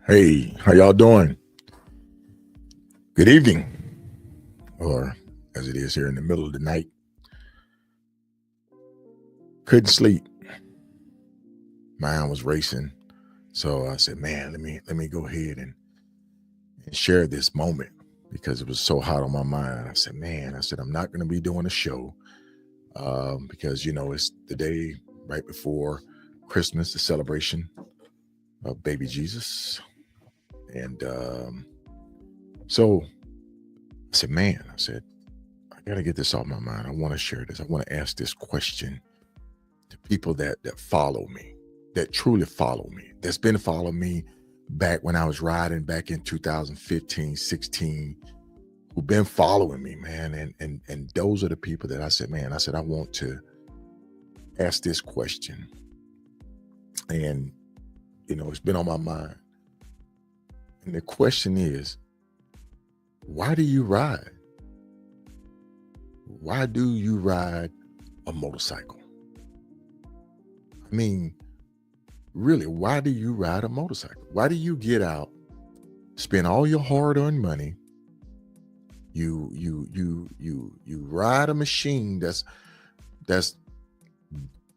Hey, how y'all doing? Good evening, or as it is here in the middle of the night. Couldn't sleep. Mind was racing. So I said, man, let me go ahead and share this moment because it was so hot on my mind. I said, man, I'm not going to be doing a show because, it's the day right before Christmas, the celebration of baby Jesus. And so I said, I got to get this off my mind. I want to share this. I want to ask this question to people that follow me, that truly follow me, that's been following me back when I was riding back in 2015, 16, who've been following me, man. And those are the people that I said, I want to ask this question. And, it's been on my mind. And the question is, why do you ride? Why do you ride a motorcycle? I mean, really, why do you ride a motorcycle? Why do you get out, spend all your hard-earned money? You ride a machine that's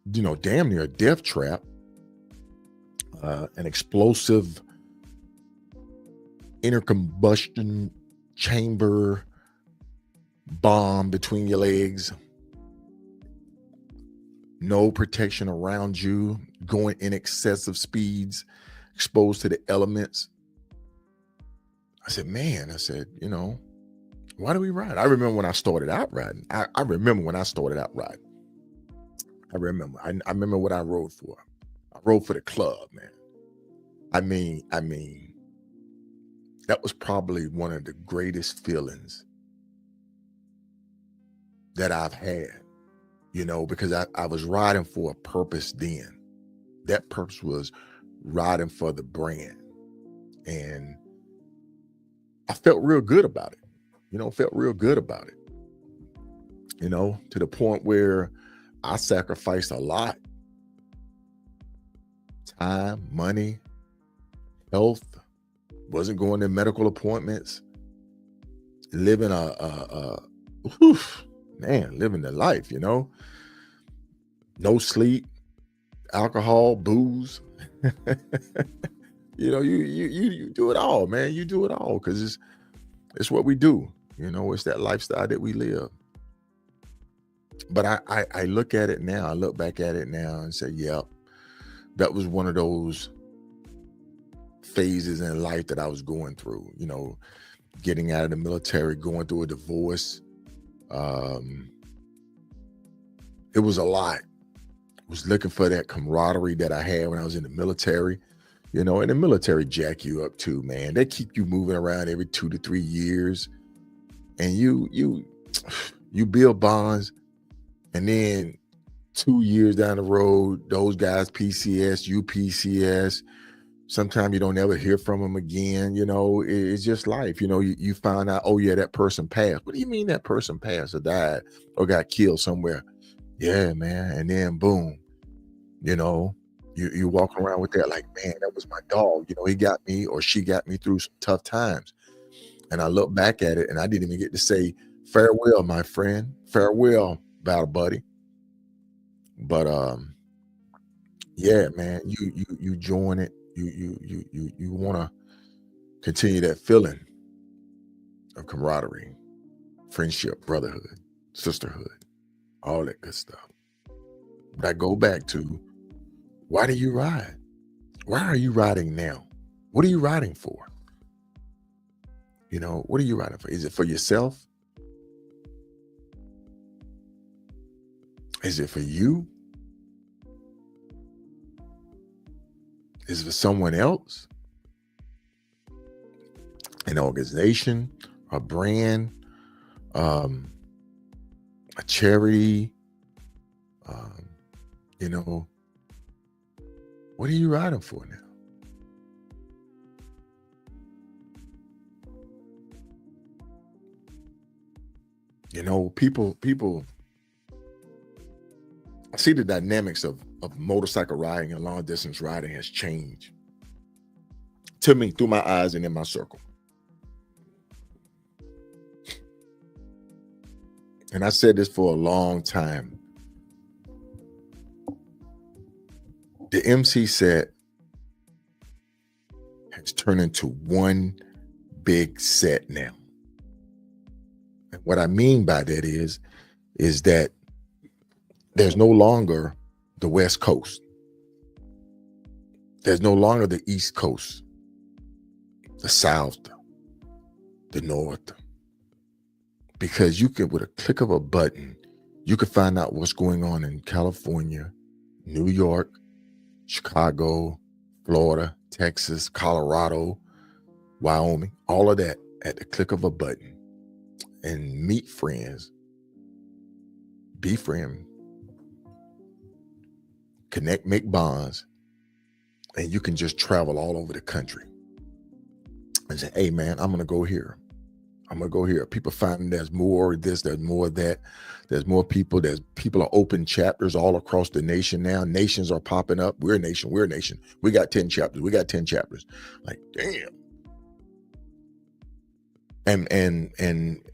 damn near a death trap, an explosive intercombustion chamber bomb between your legs, no protection around you, going in excessive speeds, exposed to the elements. I said, why do we ride? I remember when I started out riding. I remember when I started out riding. I remember what I rode for. I rode for the club, man. I mean, that was probably one of the greatest feelings that I've had, because I was riding for a purpose then. That purpose was riding for the brand. And I felt real good about it. To the point where I sacrificed a lot. Time, money, health, wasn't going to medical appointments, living living the life, no sleep, alcohol, booze. You do it all, man. You do it all because it's what we do. It's that lifestyle that we live. But I look at it now. I look back at it now and say, yep, that was one of those phases in life that I was going through. Getting out of the military, going through a divorce. It was a lot. I was looking for that camaraderie that I had when I was in the military. And the military jack you up too, man. They keep you moving around every 2 to 3 years. And you build bonds. And then 2 years down the road, those guys, PCS, UPCS, sometimes you don't ever hear from them again. It's just life. You find out, oh yeah, that person passed. What do you mean that person passed or died or got killed somewhere? Yeah, man. And then boom, you walk around with that like, man, that was my dog. He got me or she got me through some tough times. And I look back at it and I didn't even get to say farewell, my friend. Farewell, battle buddy. But yeah, man, you join it. You want to continue that feeling of camaraderie, friendship, brotherhood, sisterhood, all that good stuff. But I go back to, why do you ride? Why are you riding now? What are you riding for? What are you riding for? Is it for yourself? Is it for you? Is it for someone else? An organization, a brand, a charity? What are you riding for now? People, I see the dynamics of motorcycle riding and long distance riding has changed to me through my eyes and in my circle. And I said this for a long time. The MC set has turned into one big set now. And what I mean by that is that there's no longer the West Coast. There's no longer the East Coast, the South, the North. Because you can, with a click of a button, you can find out what's going on in California, New York, Chicago, Florida, Texas, Colorado, Wyoming, all of that at the click of a button, and meet friends, befriend, connect, make bonds, and you can just travel all over the country and say, hey man, I'm going to go here. I'm going to go here. People finding there's more of this, there's more of that. There's more people. People are open chapters all across the nation now. Nations are popping up. We're a nation. We're a nation. We got 10 chapters. We got 10 chapters. Like, damn.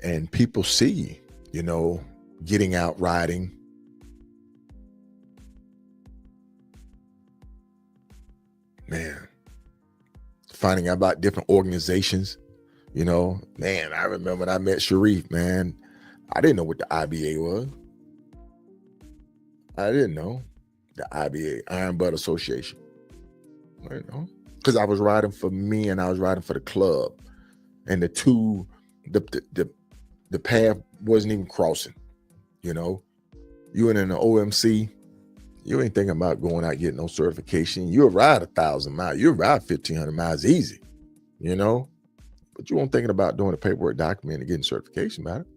And people see, getting out riding. Man, finding out about different organizations. Man, I remember when I met Sharif, man, I didn't know what the IBA was. I didn't know the IBA, Iron Butt Association. Because I was riding for me and I was riding for the club. And the path wasn't even crossing. You went in the OMC, you ain't thinking about going out getting no certification. You'll ride 1,000 miles. You'll ride 1,500 miles easy, But you weren't thinking about doing a paperwork document and getting certification about it.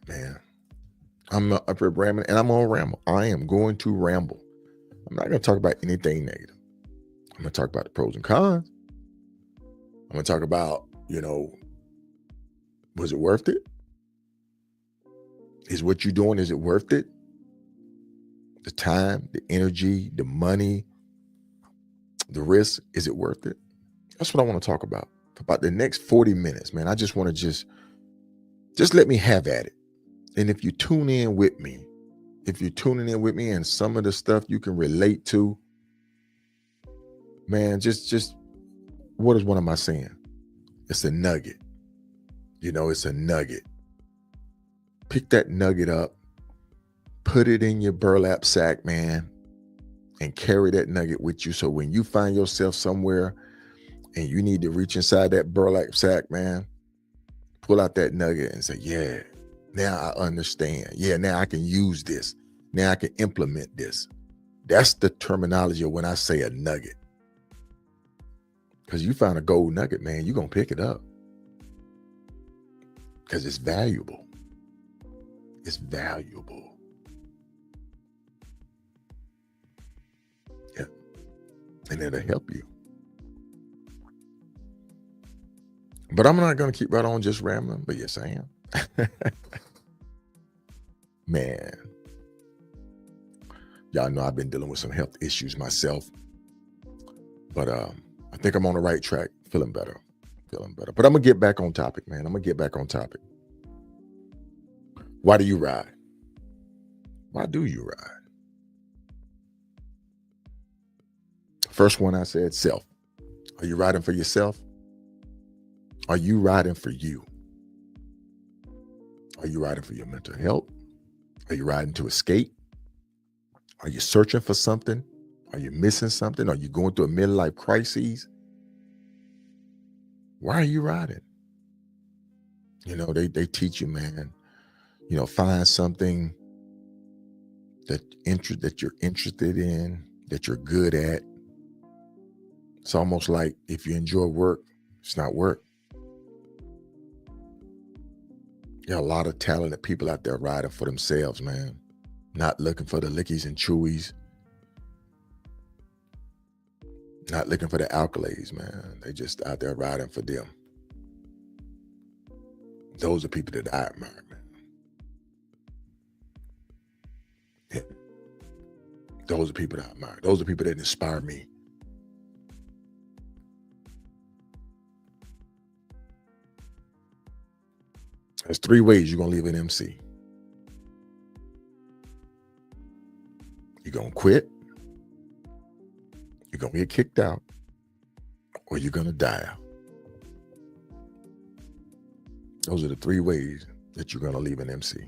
Man, I'm up here rambling, and I'm going to ramble. I am going to ramble. I'm not going to talk about anything negative. I'm going to talk about the pros and cons. I'm going to talk about, was it worth it? Is what you're doing, is it worth it? The time, the energy, the money, the risk, is it worth it? That's what I want to talk about. For about the next 40 minutes, man. I just want to just let me have at it. And if you tune in with me, and some of the stuff you can relate to, man, just what is one of my saying? It's a nugget. It's a nugget. Pick that nugget up, put it in your burlap sack, man, and carry that nugget with you. So when you find yourself somewhere and you need to reach inside that burlap sack, man, pull out that nugget and say, yeah, now I understand. Yeah, now I can use this. Now I can implement this. That's the terminology of when I say a nugget. Because you find a gold nugget, man, you're going to pick it up. Because it's valuable. It's valuable. Yeah. And it'll help you. But I'm not going to keep right on just rambling. But yes, I am. Man. Y'all know I've been dealing with some health issues myself. But I think I'm on the right track. Feeling better. But I'm going to get back on topic, man. Why do you ride? Why do you ride? First one I said, self. Are you riding for yourself? Are you riding for you? Are you riding for your mental health? Are you riding to escape? Are you searching for something? Are you missing something? Are you going through a midlife crisis? Why are you riding? They teach you, man, find something that you're interested in, that you're good at. It's almost like if you enjoy work, it's not work. There are a lot of talented people out there riding for themselves, man. Not looking for the lickies and chewies. Not looking for the accolades, man. They just out there riding for them. Those are people that I admire, man. Yeah. Those are people that I admire. Those are people that inspire me. There's 3 ways you're going to leave an MC. You're going to quit, you're going to get kicked out, or you're going to die out. Those are the 3 ways that you're going to leave an MC.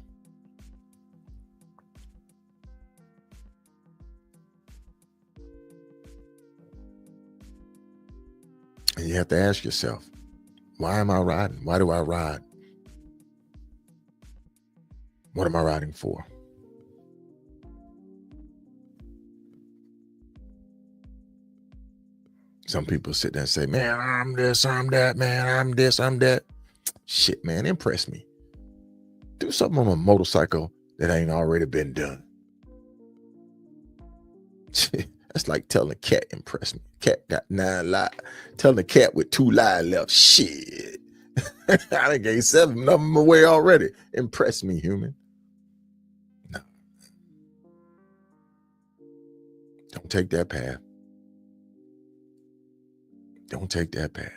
And you have to ask yourself, why am I riding? Why do I ride? What am I riding for? Some people sit there and say, man, I'm this, I'm that, man, I'm this, I'm that. Shit, man, impress me. Do something on a motorcycle that ain't already been done. That's like telling a cat, impress me. Cat got 9 lives. Telling a cat with 2 lives left. Shit. I done gave 7 of them away already. Impress me, human. No. Don't take that path. Don't take that path.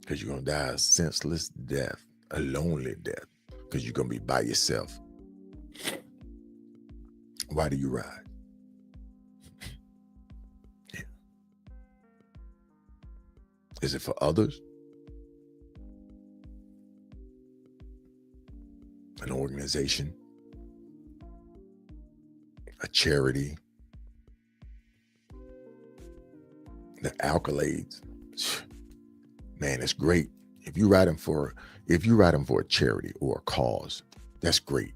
Because you're going to die a senseless death, a lonely death, because you're going to be by yourself. Why do you ride? Yeah. Is it for others? An organization? A charity? The accolades? Man, it's great. If you're riding for a charity or a cause, that's great.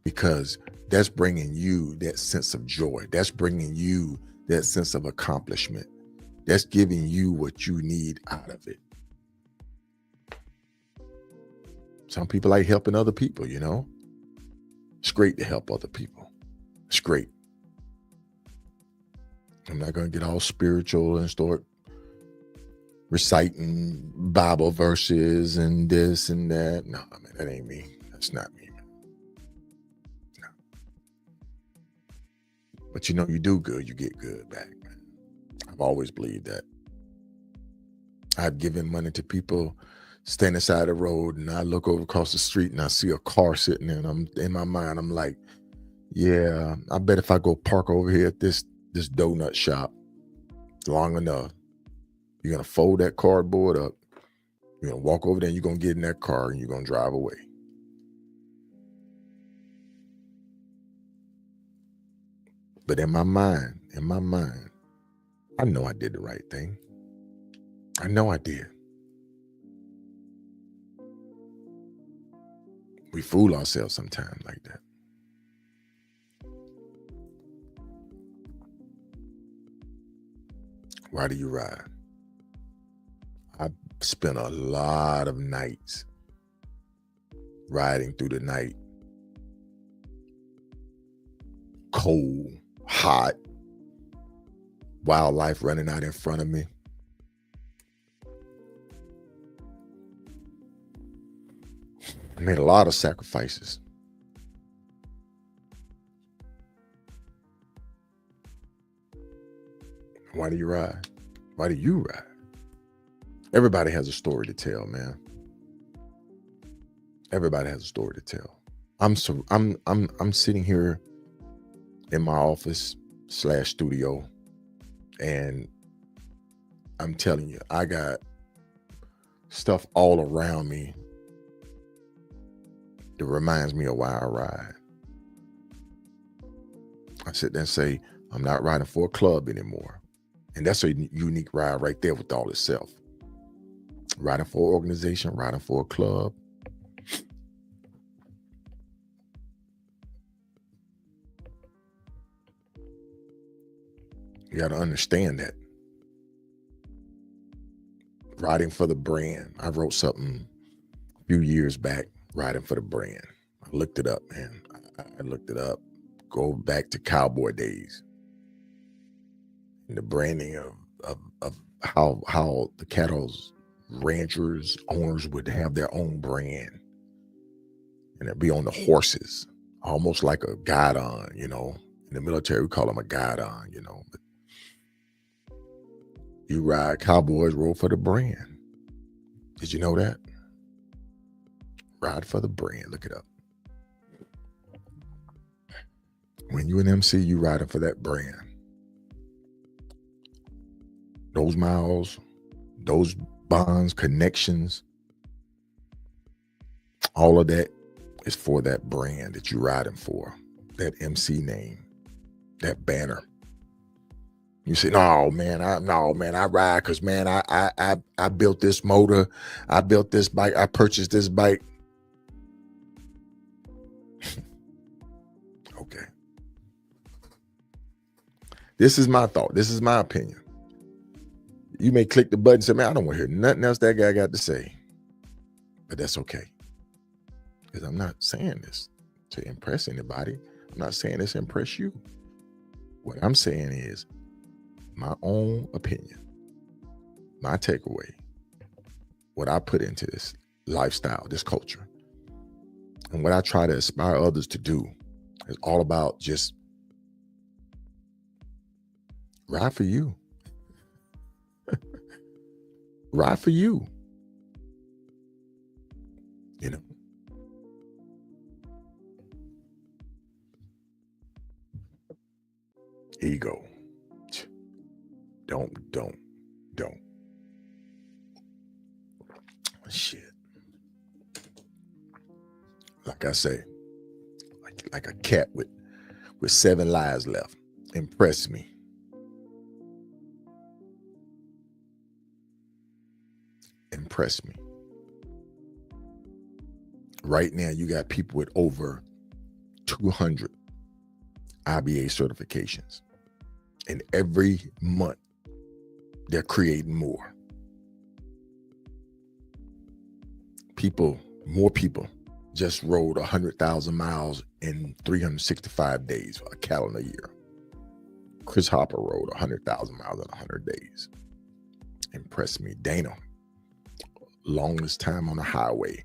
Because that's bringing you that sense of joy. That's bringing you that sense of accomplishment. That's giving you what you need out of it. Some people like helping other people, you know. It's great to help other people. It's great. I'm not going to get all spiritual and start reciting Bible verses and this and that. No, I mean, that ain't me. That's not me. No. But you know, you do good, you get good back. I've always believed that. I've given money to people standing side of the road, and I look over across the street and I see a car sitting there, and I'm in my mind, I'm like, yeah, I bet if I go park over here at this donut shop long enough, you're going to fold that cardboard up, you're going to walk over there, and you're going to get in that car, and you're going to drive away. But in my mind, I know I did the right thing. I know I did. We fool ourselves sometimes like that. Why do you ride? I spent a lot of nights riding through the night. Cold, hot, wildlife running out in front of me. I made a lot of sacrifices. Why do you ride? Why do you ride? Everybody has a story to tell, man. Everybody has a story to tell. I'm sitting here in my office / studio, and I'm telling you, I got stuff all around me that reminds me of why I ride. I sit there and say, I'm not riding for a club anymore. And that's a unique ride right there with all itself. Riding for an organization, riding for a club. You got to understand that. Riding for the brand. I wrote something a few years back, riding for the brand. I looked it up, man. I looked it up. Go back to cowboy days. And the branding of how the cattle's ranchers, owners would have their own brand. And it'd be on the horses, almost like a guidon, you know. In the military, we call them a guidon, you know. But you ride, cowboys roll for the brand. Did you know that? Ride for the brand. Look it up. When you an MC, you riding for that brand. Those miles, those bonds, connections, all of that is for that brand that you're riding for, that MC name, that banner. You say, no, man, I ride because, man, I built this motor, I built this bike, I purchased this bike. Okay. This is my thought. This is my opinion. You may click the button and say, man, I don't want to hear nothing else that guy got to say. But that's okay. Because I'm not saying this to impress anybody. I'm not saying this to impress you. What I'm saying is my own opinion, my takeaway, what I put into this lifestyle, this culture, and what I try to inspire others to do is all about just ride for you. Ride for you. You know. Ego. Don't. Shit. Like I say, like a cat with 7 lives left. Impress me. Impress me. Right now, you got people with over 200 IBA certifications. And every month, they're creating more. More people just rode 100,000 miles in 365 days, a calendar year. Chris Hopper rode 100,000 miles in 100 days. Impress me. Dana, longest time on the highway.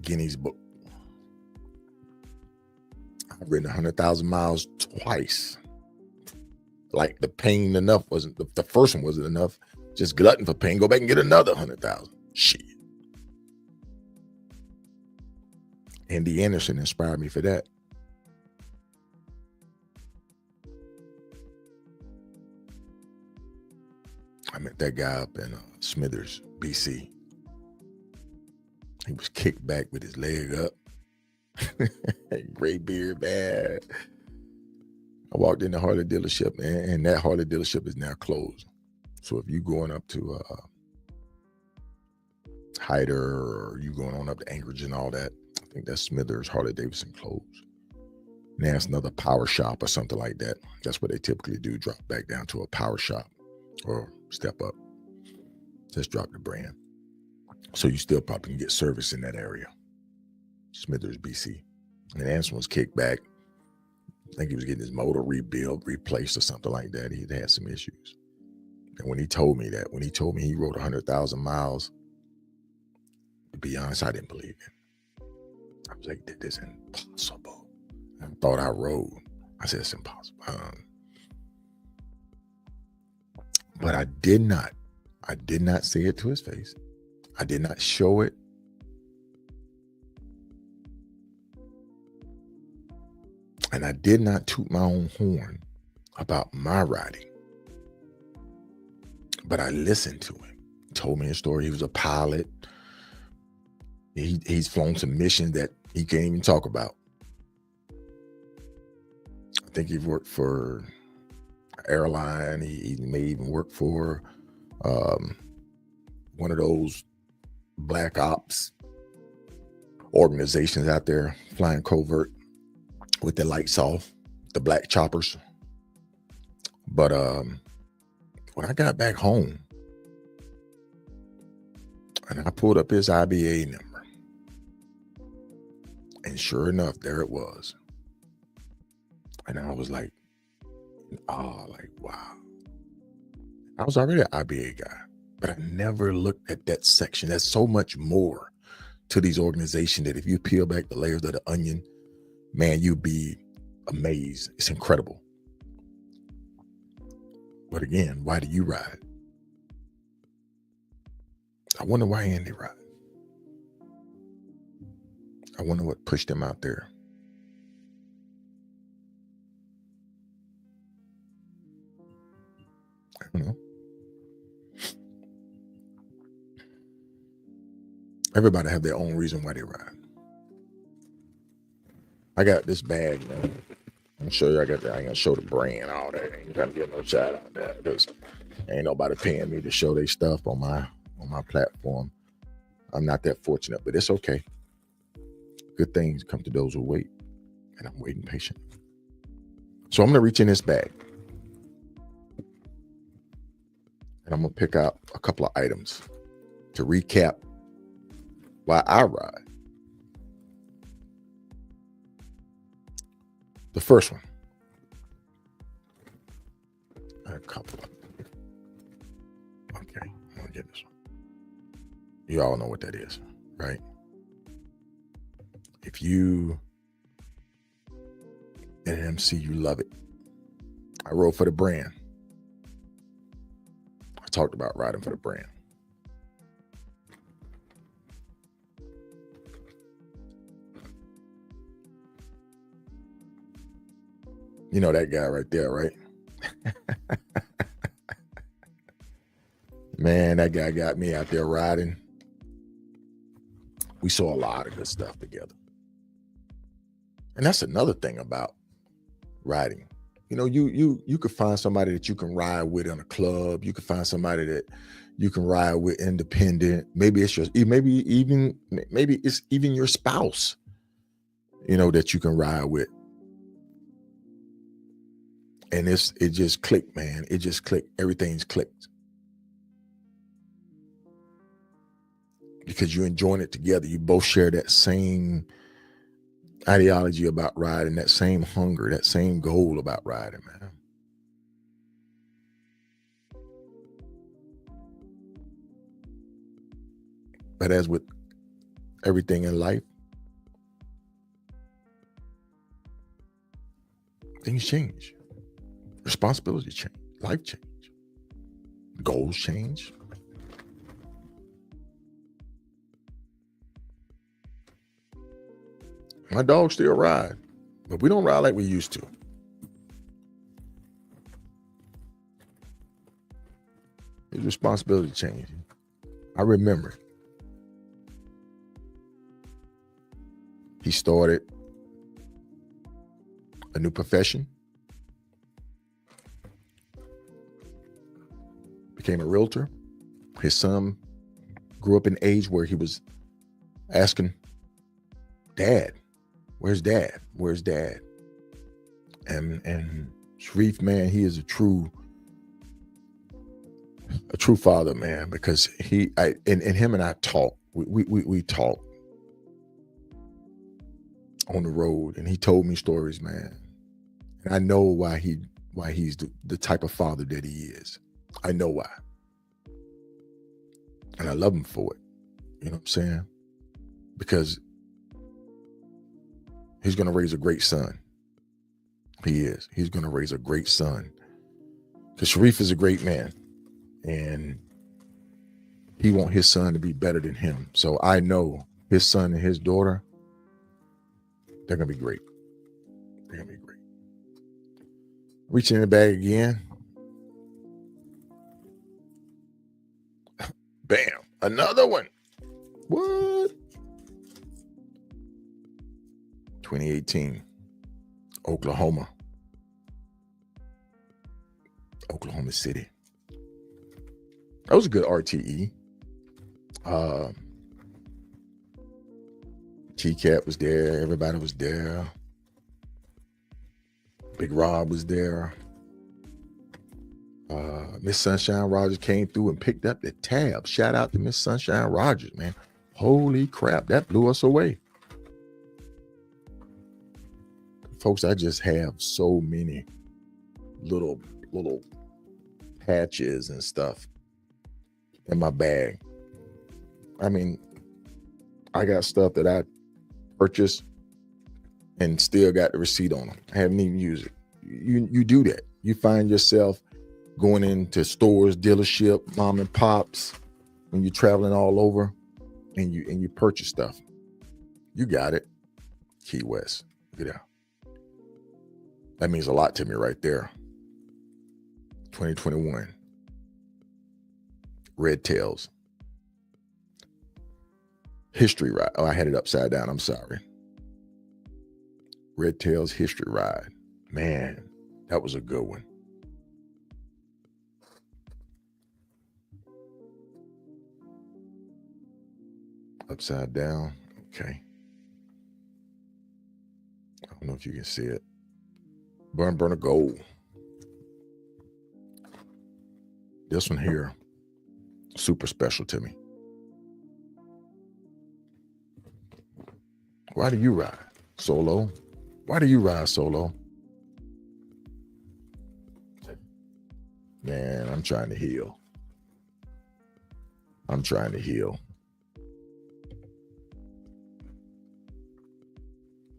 Guinness Book. I've ridden 100,000 miles twice. Like the pain enough wasn't, the first one wasn't enough. Just glutton for pain. Go back and get another 100,000. Shit. Andy Anderson inspired me for that. I met that guy up in Smithers, BC. He was kicked back with his leg up. Gray beard, bad. I walked in the Harley dealership, and that Harley dealership is now closed. So if you going up to Hyder, or you going on up to Anchorage and all that, I think that's Smithers, Harley Davidson closed. Now it's another power shop or something like that. That's what they typically do, drop back down to a power shop or step up. Just drop the brand. So you still probably can get service in that area. Smithers, BC. And Anderson was kicked back. I think he was getting his motor replaced or something like that. He had some issues. And when he told me he rode 100,000 miles, to be honest, I didn't believe it. I was like, this is impossible. I thought I rode. I said, it's impossible. But I did not say it to his face. I did not show it. And I did not toot my own horn about my riding. But I listened to him. He told me a story. He was a pilot. He's flown some missions that he can't even talk about. I think he worked for an airline. He may even work for one of those black ops organizations out there flying covert with the lights off, the black choppers. But when I got back home and I pulled up his IBA number, and sure enough, there it was. And I was like, wow. I was already an IBA guy, but I never looked at that section. There's so much more to these organizations that if you peel back the layers of the onion, man, you'd be amazed. It's incredible. But again, why do you ride? I wonder why Andy ride. I wonder what pushed him out there. I don't know. Everybody have their own reason why they ride. I got this bag, man. I'm show you. I ain't gonna show the brand, all that. I ain't gonna get no shout out there because ain't nobody paying me to show their stuff on my platform. I'm not that fortunate, but it's okay. Good things come to those who wait, and I'm waiting patiently. So I'm gonna reach in this bag, and I'm gonna pick out a couple of items to recap why I ride. The first one, a couple of them. Okay, I'm gonna get this one. You all know what that is, right? If you an MC, you love it. I rode for the brand. I talked about riding for the brand. You know that guy right there, right? Man, that guy got me out there riding. We saw a lot of good stuff together. And that's another thing about riding. You know, you could find somebody that you can ride with in a club. You could find somebody that you can ride with independent. Maybe it's even your spouse, you know, that you can ride with. And it just clicked, man. It just clicked. Everything's clicked. Because you're enjoying it together. You both share that same ideology about riding, that same hunger, that same goal about riding, man. But as with everything in life, things change. Responsibilities change. Life change. Goals change. My dogs still ride, but we don't ride like we used to. His responsibility changed. I remember he started a new profession, became a realtor. His son grew up in an age where he was asking, Dad, where's Dad? Where's Dad? And Sharif, man, he is a true father, man, because him and I talk. We talk on the road, and he told me stories, man. And I know why he's the type of father that he is. I know why. And I love him for it. You know what I'm saying? Because he's going to raise a great son. He is. He's going to raise a great son. Because Sharif is a great man. And he wants his son to be better than him. So I know his son and his daughter, they're going to be great. They're going to be great. Reaching in the bag again. Bam. Another one. What? 2018. Oklahoma City. That was a good RTE. T-Cat was there. Everybody was there. Big Rob was there. Miss Sunshine Rogers came through and picked up the tab. Shout out to Miss Sunshine Rogers, man. Holy crap, that blew us away. Folks, I just have so many little patches and stuff in my bag. I mean, I got stuff that I purchased and still got the receipt on them. I haven't even used it. You do that. You find yourself going into stores, dealership, mom and pops, when you're traveling all over, and you purchase stuff. You got it. Key West. Get out. That means a lot to me right there. 2021. Red Tails. History Ride. Oh, I had it upside down. I'm sorry. Red Tails History Ride. Man, that was a good one. Upside down. Okay. I don't know if you can see it. Burner Gold. This one here, super special to me. Why do you ride solo? Why do you ride solo? Man, I'm trying to heal. I'm trying to heal.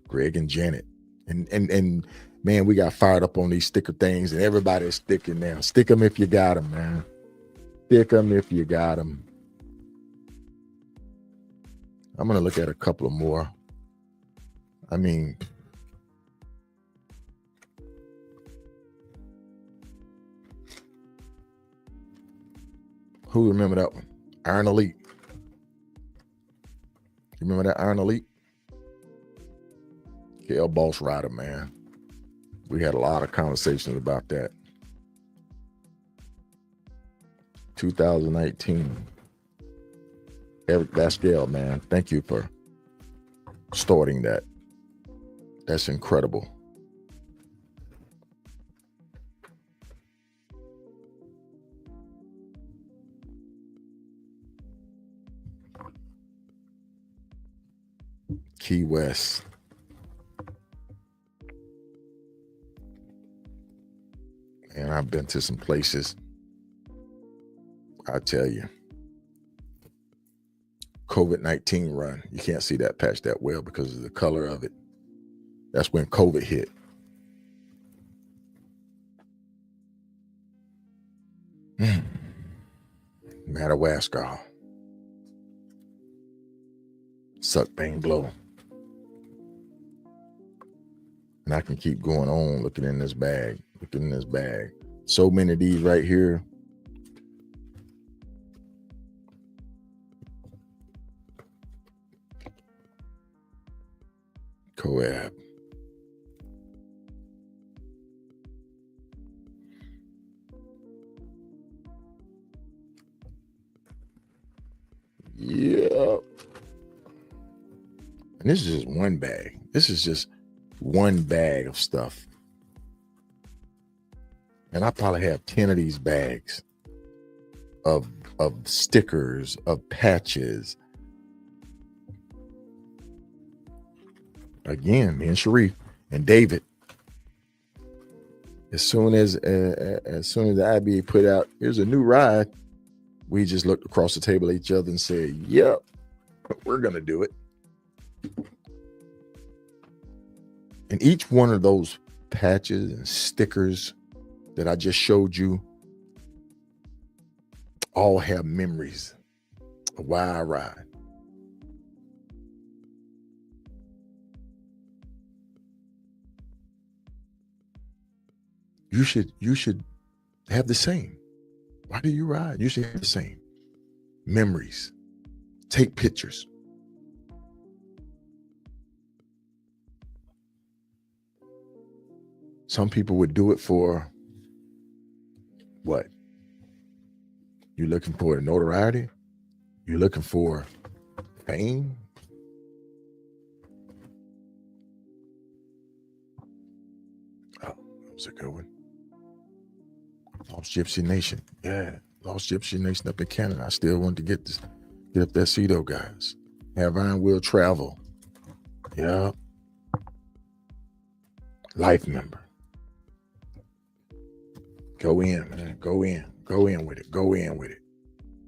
Greg and Janet. And man, we got fired up on these sticker things, and everybody's sticking now. Stick them if you got them, man. Stick them if you got them. I'm going to look at a couple of more. I mean, who remember that one? Iron Elite. You remember that Iron Elite? KL Boss Rider, man. We had a lot of conversations about that. 2019. Eric Dasgale, man. Thank you for starting that. That's incredible. Key West. And I've been to some places. I tell you. COVID-19 run. You can't see that patch that well because of the color of it. That's when COVID hit. Madawaska. Suck, bang, blow. And I can keep going on looking in this bag. Looking in this bag. So many of these right here. Coab. Yeah. And this is just one bag. This is just one bag of stuff. And I probably have 10 of these bags of stickers, of patches. Again, me and Sharif and David. As soon as the IBA put out, here's a new ride, we just looked across the table at each other and said, yep, we're going to do it. And each one of those patches and stickers that I just showed you all have memories of why I ride. You should have the same. Why do you ride? You should have the same. Memories. Take pictures. Some people would do it for what? You're looking for the notoriety? You're looking for fame? Oh, that was a good one. Lost Gypsy Nation. Yeah, Lost Gypsy Nation up in Canada. I still want to get up that CEDO, guys. Have Iron Will Travel. Yeah. Life member. Go in, man. Go in. Go in with it. Go in with it.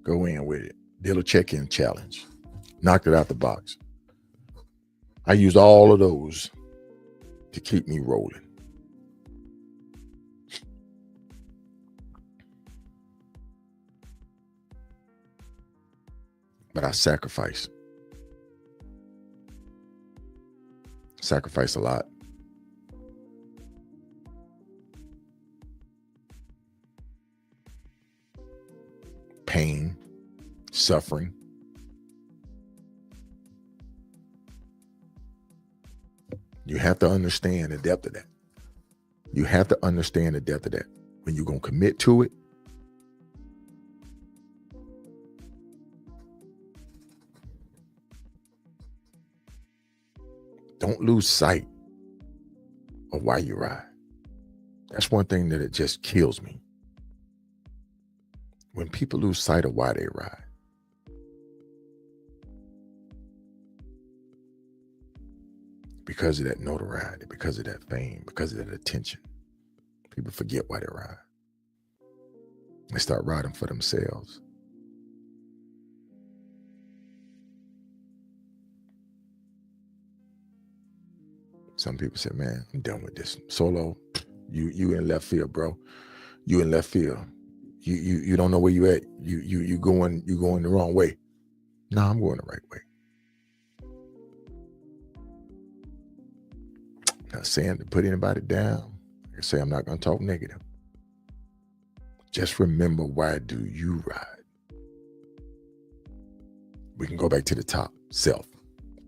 Go in with it. Dealer check-in challenge. Knocked it out the box. I use all of those to keep me rolling. But I sacrifice. Sacrifice a lot. Pain, suffering. You have to understand the depth of that. You have to understand the depth of that. When you're going to commit to it, don't lose sight of why you ride. That's one thing that it just kills me. When people lose sight of why they ride. Because of that notoriety, because of that fame, because of that attention. People forget why they ride. They start riding for themselves. Some people say, man, I'm done with this. Solo, you in left field, bro. You in left field. You don't know where you at. You going the wrong way. No, I'm going the right way. Not saying to put anybody down. Like I say, I'm not going to talk negative. Just remember, why do you ride? We can go back to the top. Self,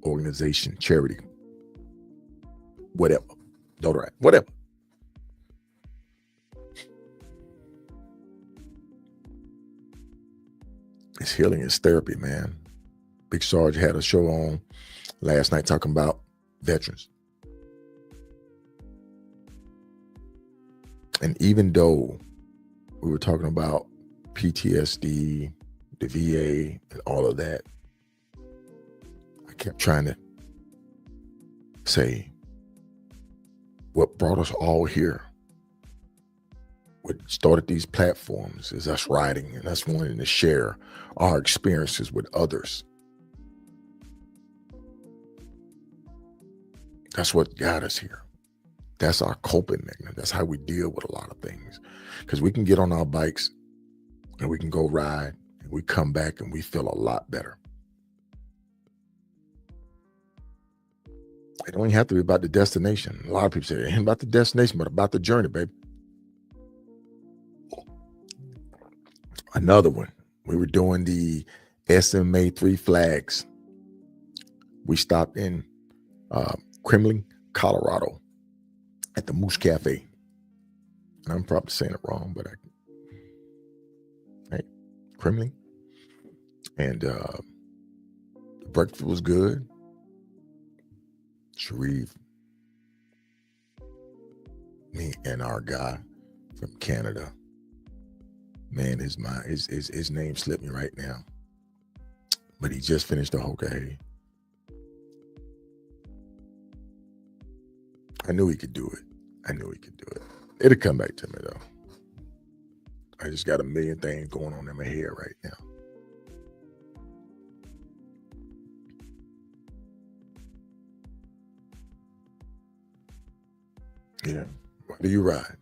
organization, charity, whatever. Notoriety, whatever. It's healing, it's therapy, man. Big Sarge had a show on last night talking about veterans. And even though we were talking about PTSD, the VA, and all of that, I kept trying to say what brought us all here, what started these platforms, is us riding and us wanting to share our experiences with others. That's what got us here. That's our coping mechanism. That's how we deal with a lot of things. Because we can get on our bikes and we can go ride and we come back and we feel a lot better. It don't even have to be about the destination. A lot of people say it ain't about the destination, but about the journey, baby. Another one, we were doing the SMA 3 flags. We stopped in Kremlin, Colorado at the Moose Cafe. And I'm probably saying it wrong, but Kremlin. And the breakfast was good. Sharif, me and our guy from Canada. Man, his name slipped me right now. But he just finished the Hoka. I knew he could do it. It'll come back to me though. I just got a million things going on in my head right now. Yeah. Why do you ride?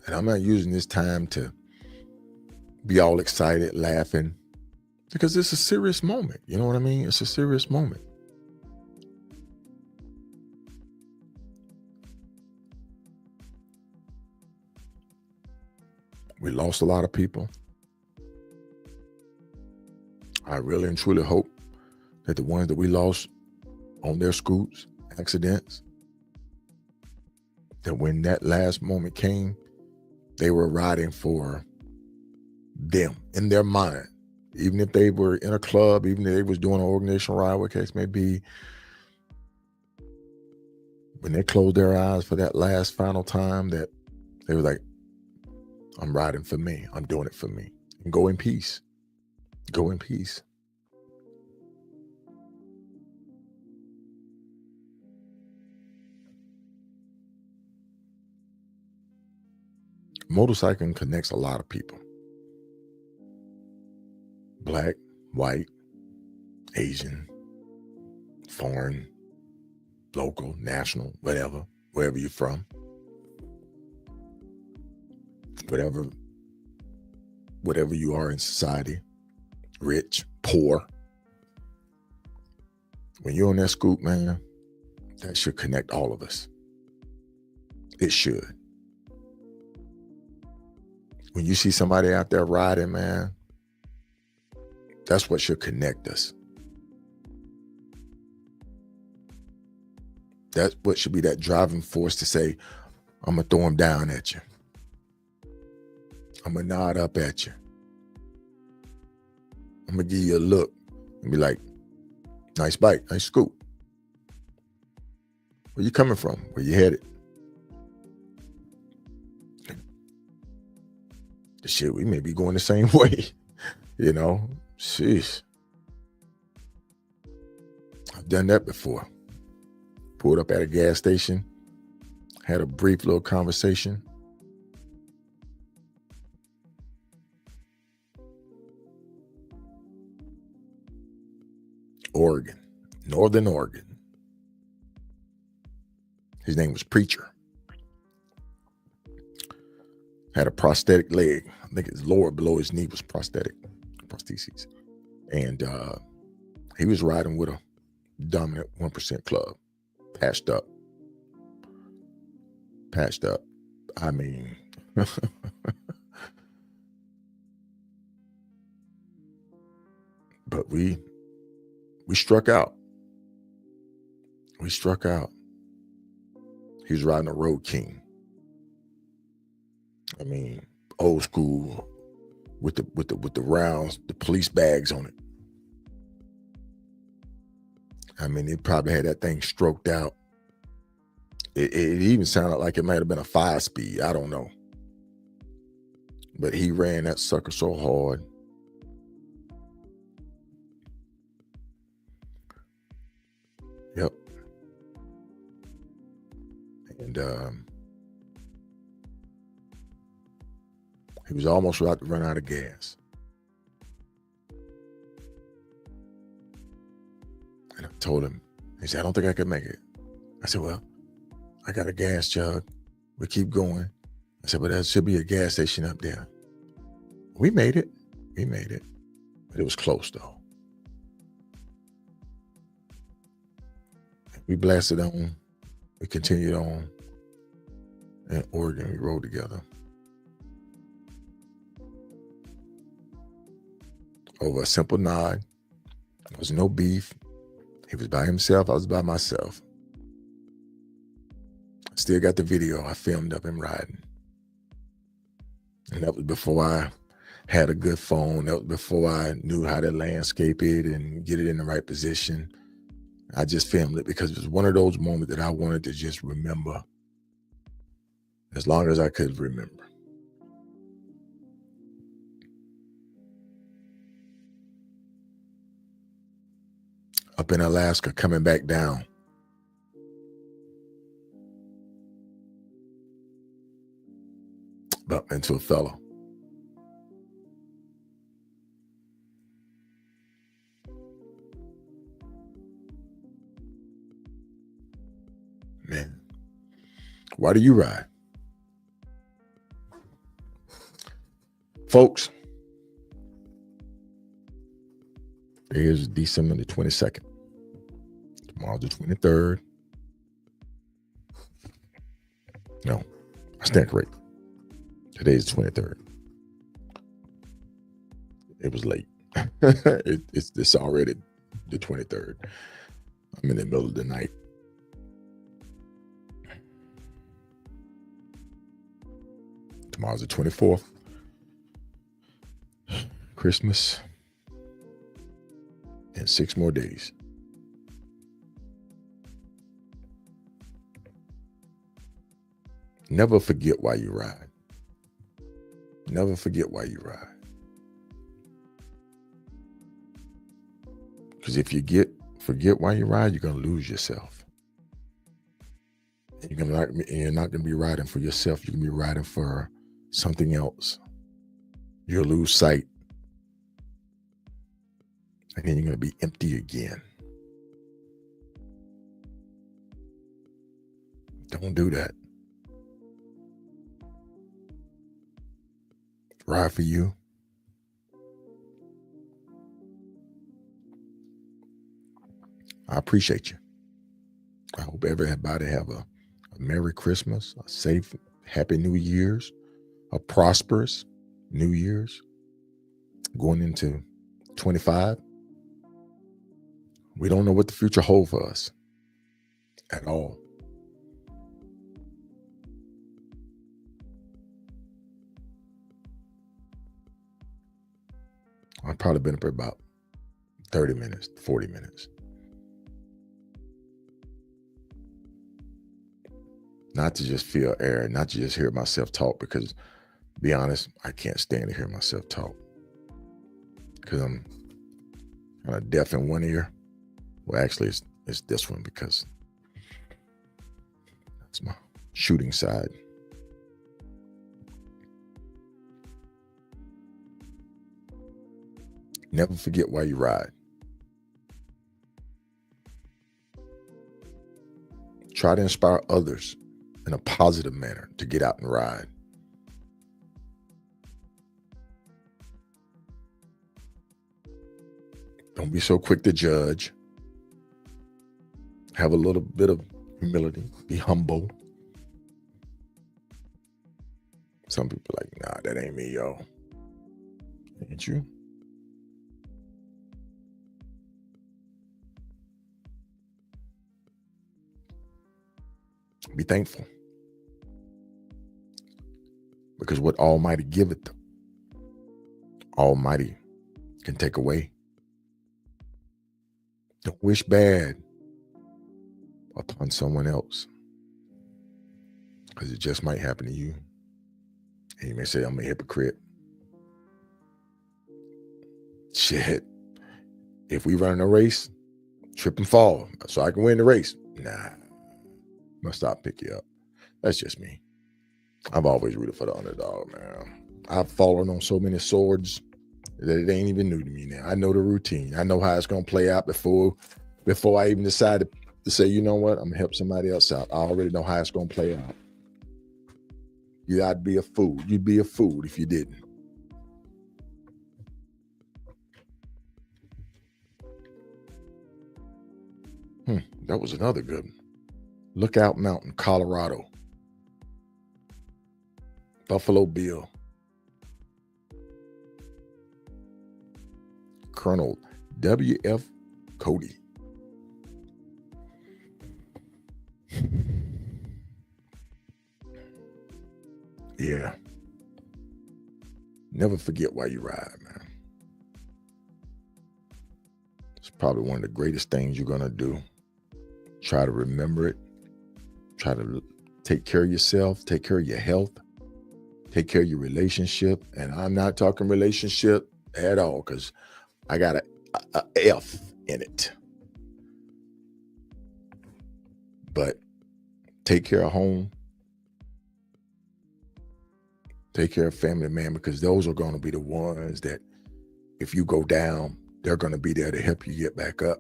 And I'm not using this time to be all excited, laughing, because it's a serious moment. You know what I mean? It's a serious moment. We lost a lot of people. I really and truly hope that the ones that we lost on their scoots, accidents, that when that last moment came, they were riding for them in their mind. Even if they were in a club, even if they was doing an organizational ride, what case may be, when they closed their eyes for that last final time, that they were like, I'm riding for me. I'm doing it for me. And go in peace. Go in peace. Motorcycling connects a lot of people. black, white, Asian, foreign, local, national, whatever, wherever you're from, whatever you are in society, rich, poor. When you're on that scoop, man, that should connect all of us. It should. When you see somebody out there riding, man, that's what should connect us. That's what should be that driving force to say, I'm going to throw them down at you. I'm going to nod up at you. I'm going to give you a look and be like, nice bike, nice scoop. Where you coming from? Where you headed? The shit, we may be going the same way. You know, sheesh. I've done that before. Pulled up at a gas station, had a brief little conversation. Oregon, Northern Oregon. His name was Preacher. Had a prosthetic leg. I think his lower below his knee was prostheses. And he was riding with a dominant 1% club. Patched up. I mean, but we struck out. He was riding a Road King. I mean, old school with the rounds, the police bags on it. I mean, it probably had that thing stroked out. It even sounded like it might have been a 5-speed. I don't know. But he ran that sucker so hard. Yep. And he was almost about to run out of gas. And I told him, he said, I don't think I can make it. I said, well, I got a gas jug. We keep going. I said, but there should be a gas station up there. We made it. But it was close though. We blasted on. We continued on. In Oregon, we rode together. Over a simple nod. There was no beef. He was by himself. I was by myself. I still got the video. I filmed of him riding. And that was before I had a good phone. That was before I knew how to landscape it and get it in the right position. I just filmed it because it was one of those moments that I wanted to just remember as long as I could remember. Up in Alaska, coming back down. Bumped into a fellow. Man, why do you ride? Folks, here's December the 22nd. Tomorrow's the 23rd. No, I stand correct. Today's the 23rd. It was late. It's already the 23rd. I'm in the middle of the night. Tomorrow's the 24th. Christmas. And 6 more days. Never forget why you ride. Never forget why you ride. Because if you forget why you ride, you're going to lose yourself. You're not going to be riding for yourself. You're going to be riding for something else. You'll lose sight and then you're going to be empty again. Don't do that. Ride for you. I appreciate you. I hope everybody have a Merry Christmas, a safe, Happy New Year's, a prosperous New Year's. Going into 25, we don't know what the future holds for us at all. I've probably been up for about 30 minutes, 40 minutes. Not to just feel air, not to just hear myself talk, because, to be honest, I can't stand to hear myself talk. Because I'm kind of deaf in one ear. Well, actually, it's this one, because that's my shooting side. Never forget why you ride. Try to inspire others in a positive manner to get out and ride. Don't be so quick to judge. Have a little bit of humility. Be humble. Some people are like, nah, that ain't me, yo. Ain't you? Be thankful. Because what Almighty giveth, Almighty can take away. Don't wish bad upon someone else, because it just might happen to you. And you may say, I'm a hypocrite. Shit. If we run a race, trip and fall so I can win the race. Nah. I'm gonna stop pick you up. That's just me. I've always rooted for the underdog, man. I've fallen on so many swords that it ain't even new to me now. I know the routine. I know how it's gonna play out before I even decide to say, you know what, I'm gonna help somebody else out. I already know how it's gonna play out. I'd be a fool. You'd be a fool if you didn't. That was another good one. Lookout Mountain, Colorado. Buffalo Bill. Colonel W.F. Cody. Yeah. Never forget why you ride, man. It's probably one of the greatest things you're going to do. Try to remember it. Try to take care of yourself, take care of your health, take care of your relationship. And I'm not talking relationship at all, because I got a F in it. But take care of home. Take care of family, man, because those are going to be the ones that if you go down, they're going to be there to help you get back up.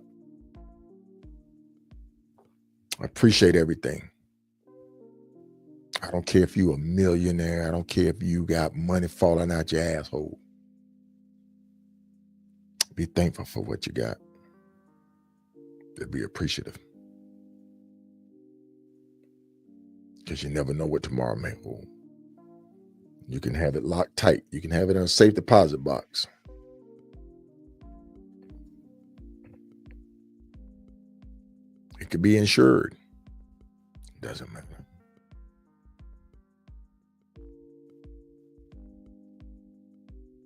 I appreciate everything. I don't care if you're a millionaire. I don't care if you got money falling out your asshole. Be thankful for what you got. Be appreciative. Because you never know what tomorrow may hold. You can have it locked tight. You can have it in a safe deposit box. It could be insured. Doesn't matter.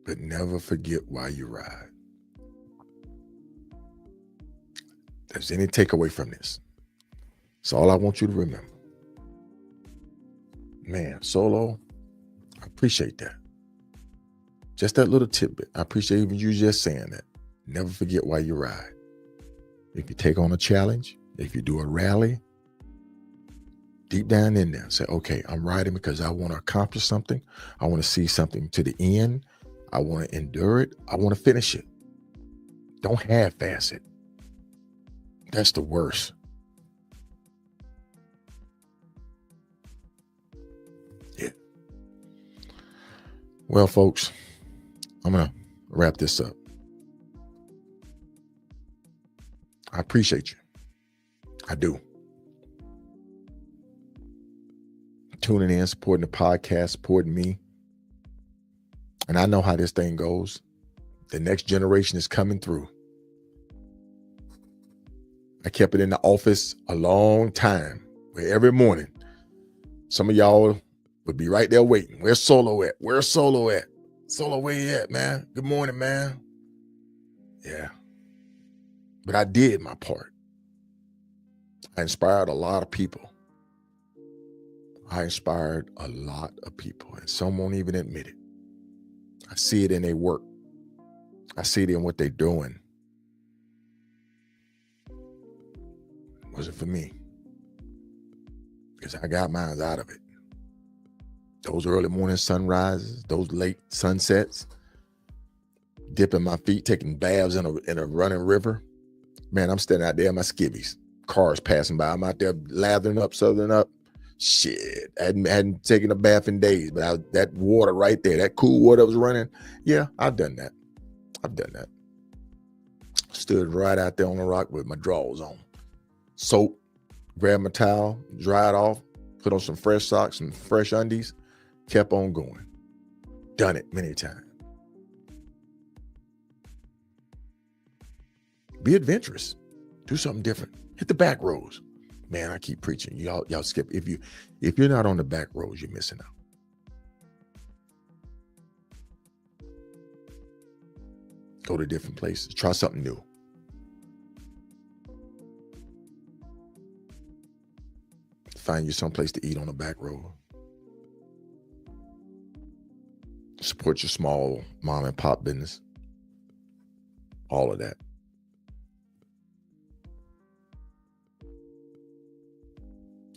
But never forget why you ride. If there's any takeaway from this, it's all I want you to remember. Man, Solo, I appreciate that. Just that little tidbit. I appreciate even you just saying that. Never forget why you ride. If you take on a challenge, if you do a rally, deep down in there, say, okay, I'm riding because I want to accomplish something. I want to see something to the end. I want to endure it. I want to finish it. Don't half-ass it. That's the worst. Yeah. Well, folks, I'm going to wrap this up. I appreciate you. I do. Tuning in, supporting the podcast, supporting me. And I know how this thing goes. The next generation is coming through. I kept it in the office a long time, where every morning, some of y'all would be right there waiting. Where's Solo at? Where's Solo at? Solo, where you at, man? Good morning, man. Yeah. But I did my part. I inspired a lot of people. And some won't even admit it. I see it in their work. I see it in what they're doing. It wasn't for me, because I got mine out of it. Those early morning sunrises, those late sunsets, dipping my feet, taking baths in a running river. Man, I'm standing out there in my skivvies. Cars passing by. I'm out there lathering up, southern up. Shit, I hadn't taken a bath in days, but that water right there, that cool water was running. Yeah, I've done that. Stood right out there on the rock with my drawers on. Soap, grabbed my towel, dried off, put on some fresh socks, some fresh undies, kept on going. Done it many times. Be adventurous. Do something different. Hit the back roads. Man, I keep preaching. Y'all skip. If you're not on the back roads, you're missing out. Go to different places. Try something new. Find you someplace to eat on the back road. Support your small mom and pop business. All of that.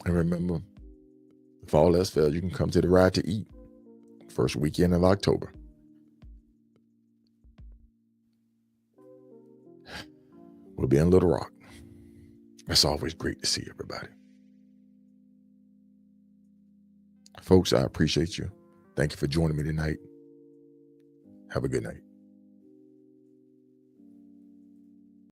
And remember, if all else fails, you can come to the Ride to Eat, first weekend of October. We'll be in Little Rock. It's always great to see everybody. Folks, I appreciate you. Thank you for joining me tonight. Have a good night.